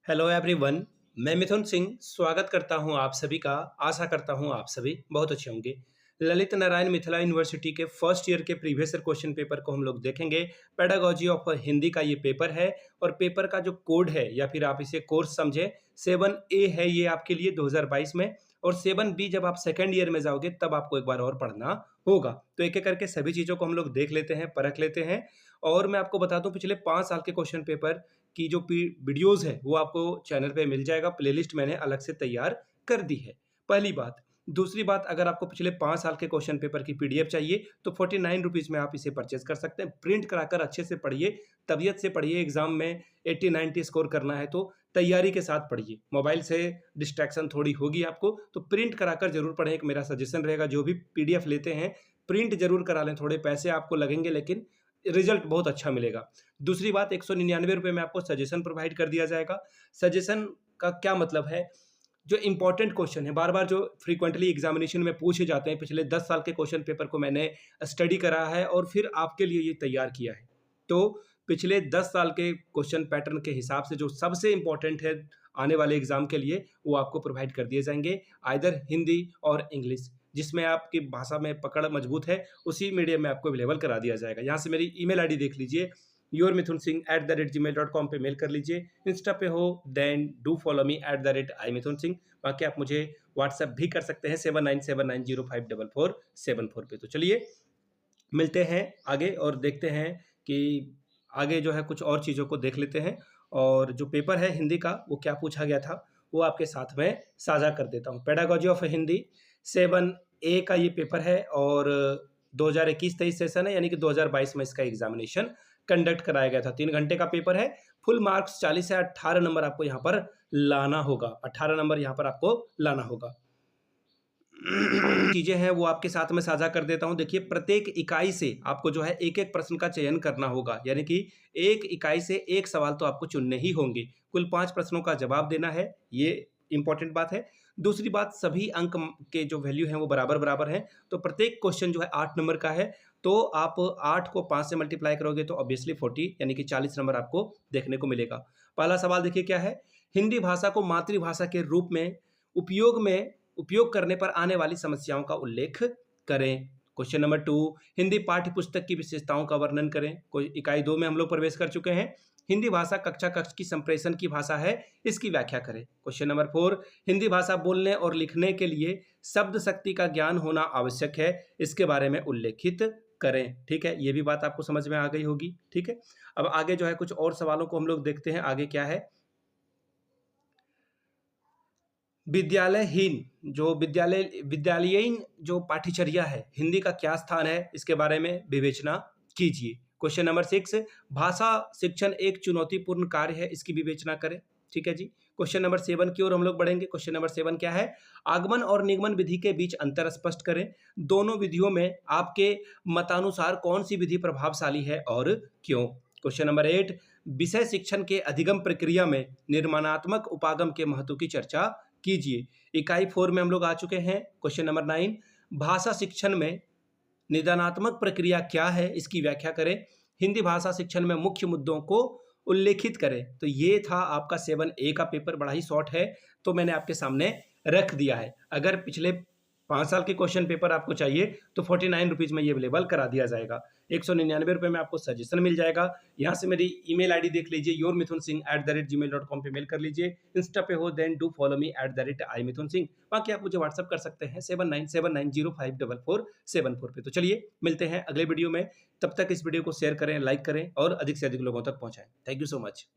Hello everyone. मैं मिथुन सिंह स्वागत करता हूं आप सभी का। आशा करता हूं आप सभी बहुत अच्छे होंगे। ललित नारायण मिथिला यूनिवर्सिटी के फर्स्ट ईयर के प्रीवियस ईयर क्वेश्चन पेपर को हम लोग देखेंगे। पेडागोजी ऑफ हिंदी का ये पेपर है और पेपर का जो कोड है या फिर आप इसे कोर्स समझे 7A है ये आपके लिए 2022 में। और 7B जब आप सेकेंड ईयर में जाओगे तब आपको एक बार और पढ़ना होगा। तो एक एक करके सभी चीज़ों को हम लोग देख लेते हैं, परख लेते हैं। और मैं आपको बता दूं पिछले 5 साल के क्वेश्चन पेपर की जो वीडियोस है वो आपको चैनल पे मिल जाएगा। प्लेलिस्ट मैंने अलग से तैयार कर दी है, पहली बात। दूसरी बात, अगर आपको पिछले 5 साल के क्वेश्चन पेपर की पीडीएफ चाहिए तो 49 रुपीज़ में आप इसे परचेज कर सकते हैं। प्रिंट कराकर अच्छे से पढ़िए, तबीयत से पढ़िए। एग्जाम में 80-90 स्कोर करना है तो तैयारी के साथ पढ़िए। मोबाइल से डिस्ट्रैक्शन थोड़ी होगी आपको, तो प्रिंट कराकर जरूर पढ़ें। एक मेरा सजेशन रहेगा, जो भी पीडीएफ लेते हैं प्रिंट जरूर करा लें। थोड़े पैसे आपको लगेंगे लेकिन रिजल्ट बहुत अच्छा मिलेगा। दूसरी बात, 199 रुपये में आपको सजेशन प्रोवाइड कर दिया जाएगा। सजेशन का क्या मतलब है? जो इंपॉर्टेंट क्वेश्चन है, बार बार जो फ्रीक्वेंटली एग्जामिनेशन में पूछे जाते हैं, पिछले 10 साल के क्वेश्चन पेपर को मैंने स्टडी करा है और फिर आपके लिए ये तैयार किया है। तो पिछले 10 साल के क्वेश्चन पैटर्न के हिसाब से जो सबसे इंपॉर्टेंट है आने वाले एग्जाम के लिए, वो आपको प्रोवाइड कर दिए जाएंगे। आइदर हिंदी और इंग्लिश, जिसमें आपकी भाषा में पकड़ मजबूत है उसी मीडियम में आपको अवेलेबल करा दिया जाएगा। यहाँ से मेरी ईमेल आईडी देख लीजिए, yourmithunsingh@gmail.com पे मेल कर लीजिए। इंस्टा पे हो then do follow me @imithunsingh। बाकी आप मुझे व्हाट्सएप भी कर सकते हैं 7979054474 पे। तो चलिए मिलते हैं आगे और देखते हैं कि आगे जो है कुछ और चीज़ों को देख लेते हैं। और जो पेपर है हिंदी का वो क्या पूछा गया था वो आपके साथ में साझा कर देता हूँ। पेडागोजी ऑफ हिंदी 7A का ये पेपर है और 2021-23 सेशन है, यानी कि 2022 में इसका एग्जामिनेशन कंडक्ट कराया गया था। 3 घंटे का पेपर है। फुल मार्क्स 40 से 18 नंबर आपको यहाँ पर लाना होगा। 18 नंबर यहाँ पर आपको लाना होगा। चीजें हैं वो आपके साथ में साझा कर देता हूं। देखिए, प्रत्येक इकाई से आपको जो है एक एक प्रश्न का चयन करना होगा, यानी कि एक इकाई से एक सवाल तो आपको चुनने ही होंगे। कुल 5 प्रश्नों का जवाब देना है, ये इंपॉर्टेंट बात है। दूसरी बात, सभी अंक के जो वैल्यू हैं वो बराबर बराबर हैं। तो प्रत्येक क्वेश्चन जो है 8 नंबर का है, तो आप 8 को 5 से मल्टीप्लाई करोगे तो ऑब्वियसली 40 यानी कि 40 नंबर आपको देखने को मिलेगा। पहला सवाल देखिए क्या है। हिंदी भाषा को मातृभाषा के रूप में उपयोग करने पर आने वाली समस्याओं का उल्लेख करें। क्वेश्चन नंबर 2, हिंदी पाठ्य पुस्तक की विशेषताओं का वर्णन करें। कोई इकाई 2 में हम लोग प्रवेश कर चुके हैं। हिंदी भाषा कक्षा कक्ष की संप्रेषण की भाषा है, इसकी व्याख्या करें। क्वेश्चन नंबर 4, हिंदी भाषा बोलने और लिखने के लिए शब्द शक्ति का ज्ञान होना आवश्यक है, इसके बारे में उल्लेखित करें। ठीक है, ये भी बात आपको समझ में आ गई होगी। ठीक है, अब आगे जो है कुछ और सवालों को हम लोग देखते हैं। आगे क्या है, विद्यालयीन जो पाठ्यचर्या है हिंदी का क्या स्थान है, इसके बारे में विवेचना कीजिए। क्वेश्चन नंबर 6, भाषा शिक्षण एक चुनौतीपूर्ण कार्य है, इसकी विवेचना करें। ठीक है जी। क्वेश्चन नंबर 7 की ओर हम लोग बढ़ेंगे। क्वेश्चन नंबर 7 क्या है, आगमन और निगमन विधि के बीच अंतर स्पष्ट करें। दोनों विधियों में आपके मतानुसार कौन सी विधि प्रभावशाली है और क्यों। क्वेश्चन नंबर 8, विषय शिक्षण के अधिगम प्रक्रिया में निर्माणात्मक उपागम के महत्व की चर्चा कीजिए। इकाई 4 में हम लोग आ चुके हैं। क्वेश्चन नंबर 9, भाषा शिक्षण में निदानात्मक प्रक्रिया क्या है, इसकी व्याख्या करें। हिंदी भाषा शिक्षण में मुख्य मुद्दों को उल्लेखित करें। तो ये था आपका 7A का पेपर, बड़ा ही शॉर्ट है तो मैंने आपके सामने रख दिया है। अगर पिछले 5 साल के क्वेश्चन पेपर आपको चाहिए तो 49 रुपीज़ में ये अवेलेबल करा दिया जाएगा। 199 रुपये में आपको सजेशन मिल जाएगा। यहाँ से मेरी ईमेल आईडी देख लीजिए, yourmithunsingh@gmail.com पे मेल कर लीजिए। इंस्टा पे हो then do follow me @imithunsingh। बाकी आप मुझे व्हाट्सअप कर सकते हैं 7979054474 पे। तो चलिए मिलते हैं अगले वीडियो में। तब तक इस वीडियो को शेयर करें, लाइक करें और अधिक से अधिक लोगों तक पहुँचाएं। Thank you so much.